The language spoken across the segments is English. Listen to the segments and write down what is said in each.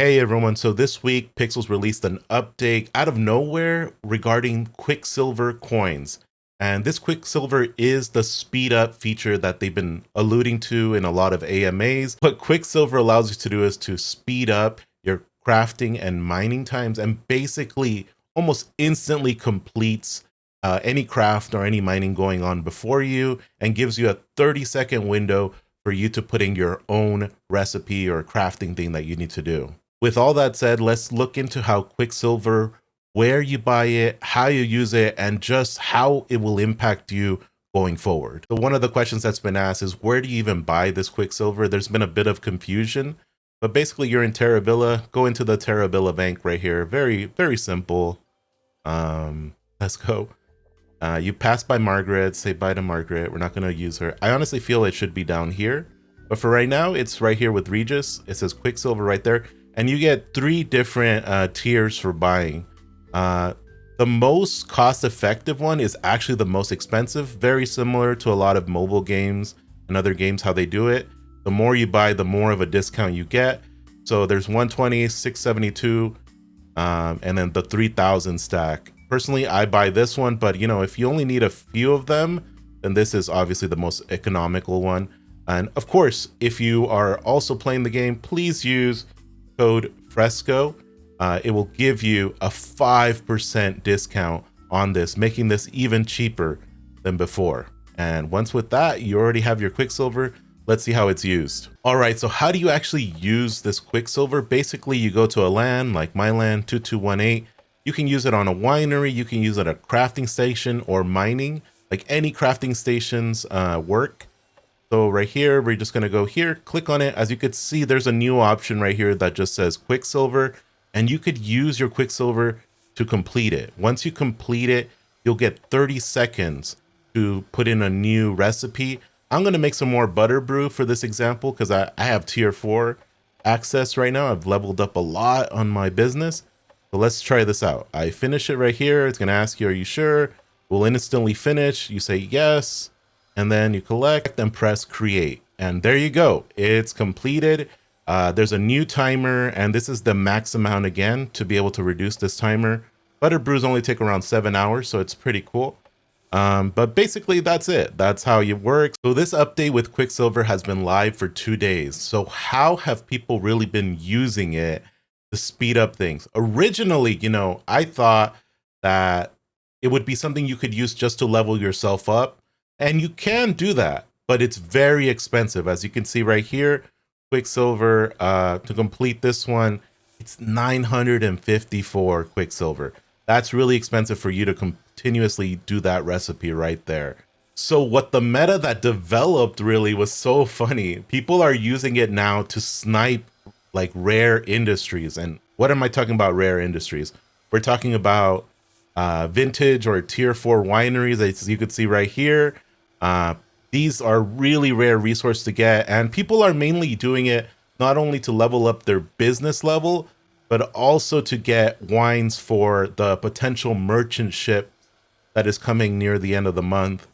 Hey everyone, so this week Pixels released an update out of nowhere regarding Quicksilver coins. And this Quicksilver is the speed up feature that they've been alluding to in a lot of AMAs. What Quicksilver allows you to do is to speed up your crafting and mining times and basically almost instantly completes any craft or any mining going on before you and gives you a 30-second window for you to put in your own recipe or crafting thing that you need to do. With all that said, let's look into how Quicksilver, where you buy it, how you use it, and just how it will impact you going forward. So one of the questions that's been asked is, where do you even buy this Quicksilver? There's been a bit of confusion, but basically you're in Terabilla, go into the Terabilla bank right here. Very, very simple. Let's go. You pass by Margaret, say bye to Margaret. We're not going to use her. I honestly feel it should be down here, but for right now, it's right here with Regis. It says Quicksilver right there. And you get 3 different tiers for buying. The most cost-effective one is actually the most expensive, very similar to a lot of mobile games and other games, how they do it. The more you buy, the more of a discount you get. So there's 120, 672, and then the 3000 stack. Personally, I buy this one, but you know, if you only need a few of them, then this is obviously the most economical one. And of course, if you are also playing the game, please use code Fresco. It will give you a 5% discount on this, making this even cheaper than before. And once with that, you already have your Quicksilver. Let's see how it's used. All right, so how do you actually use this Quicksilver? Basically, you go to a LAN like my LAN 2218. You can use it on a winery, you can use it at a crafting station or mining, like any crafting stations work. So right here, we're just going to go here, click on it. As you could see, there's a new option right here that just says Quicksilver, and you could use your Quicksilver to complete it. Once you complete it, you'll get 30 seconds to put in a new recipe. I'm going to make some more butter brew for this example because I have tier 4 access right now. I've leveled up a lot on my business. So let's try this out. I finish it right here. It's going to ask you, are you sure? We'll instantly finish. You say yes. And then you collect and press create. And there you go. It's completed. There's a new timer, and this is the max amount again to be able to reduce this timer. Butter brews only take around 7 hours, so it's pretty cool. But basically that's it. That's how it works. So this update with Quicksilver has been live for 2 days. So how have people really been using it to speed up things? Originally, you know, I thought that it would be something you could use just to level yourself up. And you can do that, but it's very expensive. As you can see right here, Quicksilver, to complete this one, it's 954 Quicksilver. That's really expensive for you to continuously do that recipe right there. So what the meta that developed really was so funny. People are using it now to snipe like rare industries. And what am I talking about rare industries? We're talking about vintage or tier 4 wineries, as you can see right here. These are really rare resource to get, and people are mainly doing it not only to level up their business level, but also to get wines for the potential merchant ship that is coming near the end of the month.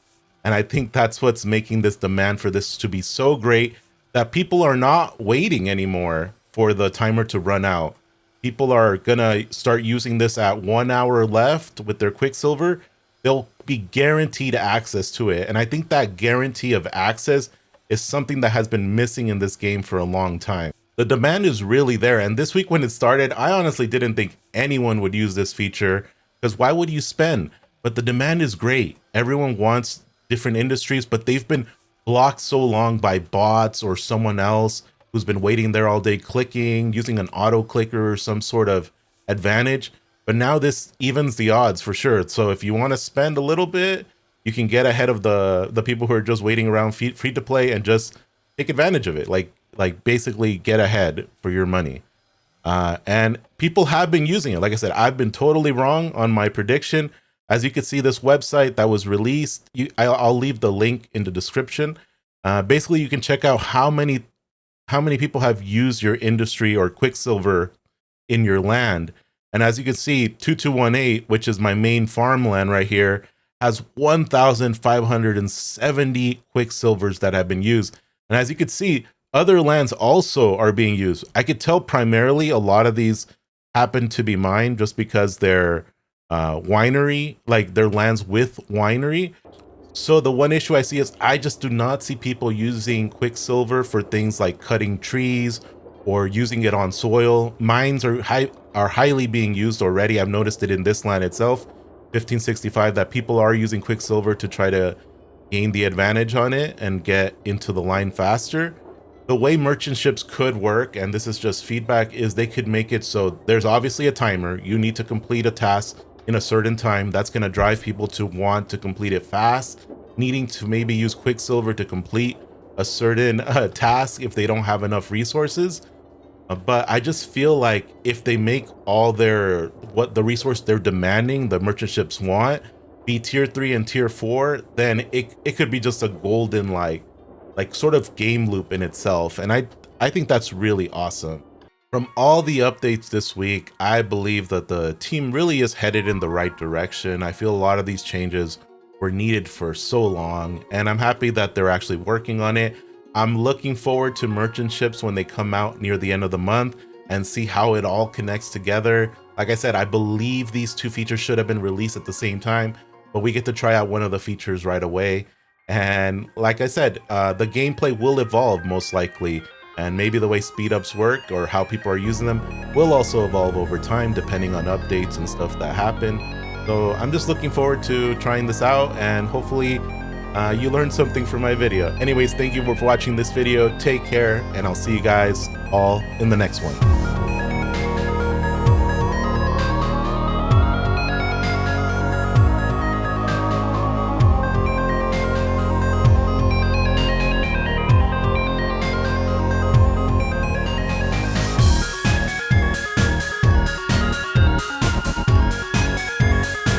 And I think that's what's making this demand for this to be so great that people are not waiting anymore for the timer to run out. People are gonna start using this at 1 hour left with their Quicksilver. They'll be guaranteed access to it. And I think that guarantee of access is something that has been missing in this game for a long time. The demand is really there. And this week when it started, I honestly didn't think anyone would use this feature because why would you spend? But the demand is great. Everyone wants different industries, but they've been blocked so long by bots or someone else who's been waiting there all day clicking, using an auto clicker or some sort of advantage. But now this evens the odds for sure. So if you want to spend a little bit, you can get ahead of the people who are just waiting around free to play and just take advantage of it. Like basically get ahead for your money. And people have been using it. Like I said, I've been totally wrong on my prediction. As you can see, this website that was released, I'll leave the link in the description. Basically, you can check out how many people have used your industry or Quicksilver in your land. And as you can see, 2218, which is my main farmland right here, has 1,570 Quicksilvers that have been used. And as you can see, other lands also are being used. I could tell primarily a lot of these happen to be mine just because they're winery, like they're lands with winery. So the one issue I see is I just do not see people using Quicksilver for things like cutting trees or using it on soil. Mines are highly being used already. I've noticed it in this land itself, 1565, that people are using Quicksilver to try to gain the advantage on it and get into the line faster. The way merchant ships could work, and this is just feedback, is they could make it so there's obviously a timer. You need to complete a task in a certain time. That's going to drive people to want to complete it fast, needing to maybe use Quicksilver to complete a certain task if they don't have enough resources. But I just feel like if they make all what the resource they're demanding, the merchant ships want, be tier 3 and tier 4, then it could be just a golden like sort of game loop in itself. And I think that's really awesome. From all the updates this week, I believe that the team really is headed in the right direction. I feel a lot of these changes were needed for so long, and I'm happy that they're actually working on it. I'm looking forward to merchant ships when they come out near the end of the month and see how it all connects together. Like I said, I believe these two features should have been released at the same time, but we get to try out one of the features right away. And like I said, the gameplay will evolve most likely, and maybe the way speed ups work or how people are using them will also evolve over time depending on updates and stuff that happen. So I'm just looking forward to trying this out, and hopefully you learned something from my video. Anyways, thank you for watching this video. Take care, and I'll see you guys all in the next one.